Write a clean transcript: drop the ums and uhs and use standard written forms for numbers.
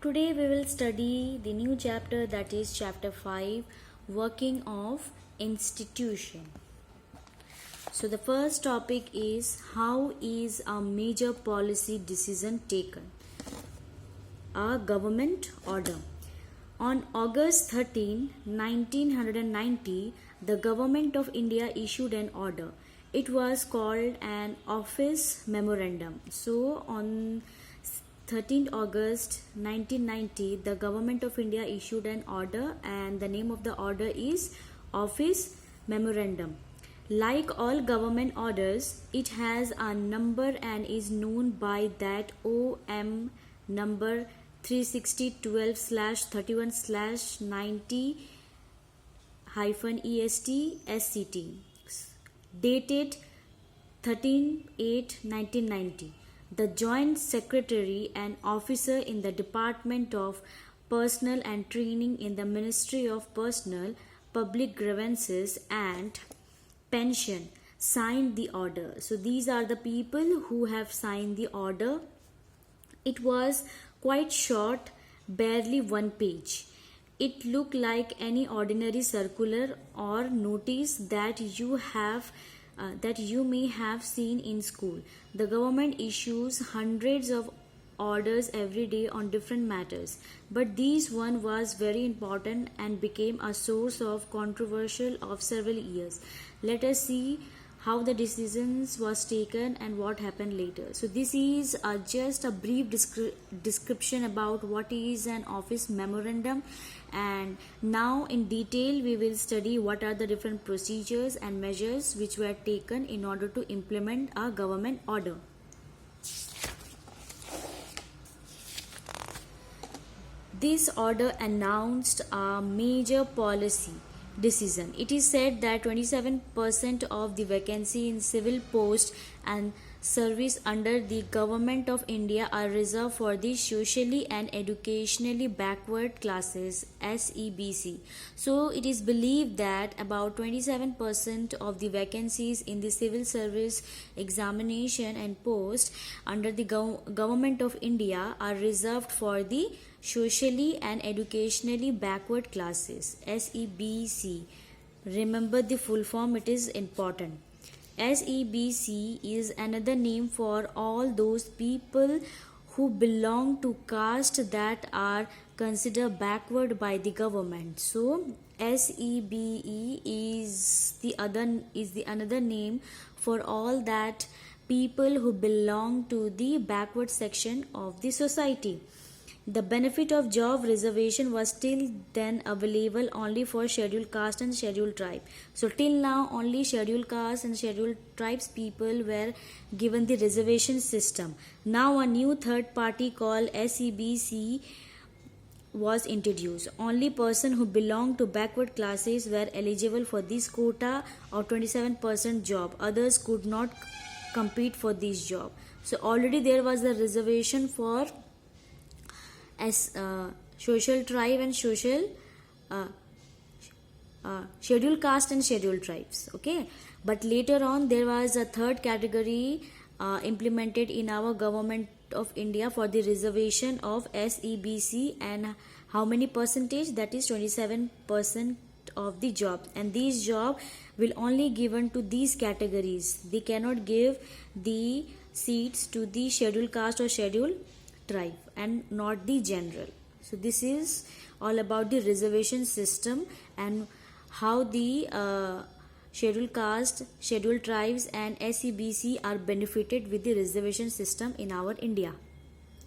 Today we will study the new chapter, that is chapter 5, working of institution. So the first topic is how is a major policy decision taken? A government order. On August 13, 1990, the Government of India issued an order. It was called an Office Memorandum. So on 13th August 1990, the Government of India issued an order, and the name of the order is Office Memorandum. Like all government orders, it has a number and is known by that OM number 36012/31/90-EST SCT, dated 13/8/1990. The Joint Secretary and officer in the Department of Personnel and Training in the Ministry of Personnel, Public Grievances and Pension signed the order. So these are the people who have signed the order. It was quite short, barely one page. It looked like any ordinary circular or notice that you may have seen in school. The government issues hundreds of orders every day on different matters, but this one was very important and became a source of controversial of several years. Let us see how the decisions was taken and what happened later. So this is just a brief description about what is an office memorandum, and now in detail we will study what are the different procedures and measures which were taken in order to implement a government order. This order announced a major policy decision. It is said that 27% of the vacancy in civil post and service under the Government of India are reserved for the socially and educationally backward classes, SEBC. So it is believed that about 27% of the vacancies in the civil service examination and post under the Government of India are reserved for the socially and educationally backward classes, SEBC. Remember the full form, it is important. SEBC is another name for all those people who belong to caste that are considered backward by the government. So SEBE is the another name for all that people who belong to the backward section of the society. The benefit of job reservation was till then available only for scheduled caste and scheduled tribe. So till now only scheduled caste and scheduled tribes people were given the reservation system. Now a new third party called SEBC was introduced. Only person who belonged to backward classes were eligible for this quota of 27% job. Others could not compete for this job. So already there was a reservation for as social tribe and social scheduled caste and scheduled tribes. Okay, but later on there was a third category implemented in our Government of India for the reservation of SEBC, and how many percentage? That is 27% of the job, and these job will only given to these categories. They cannot give the seats to the scheduled caste or scheduled tribe and not the general. So this is all about the reservation system and how the scheduled caste, scheduled tribes and SEBC are benefited with the reservation system in our India.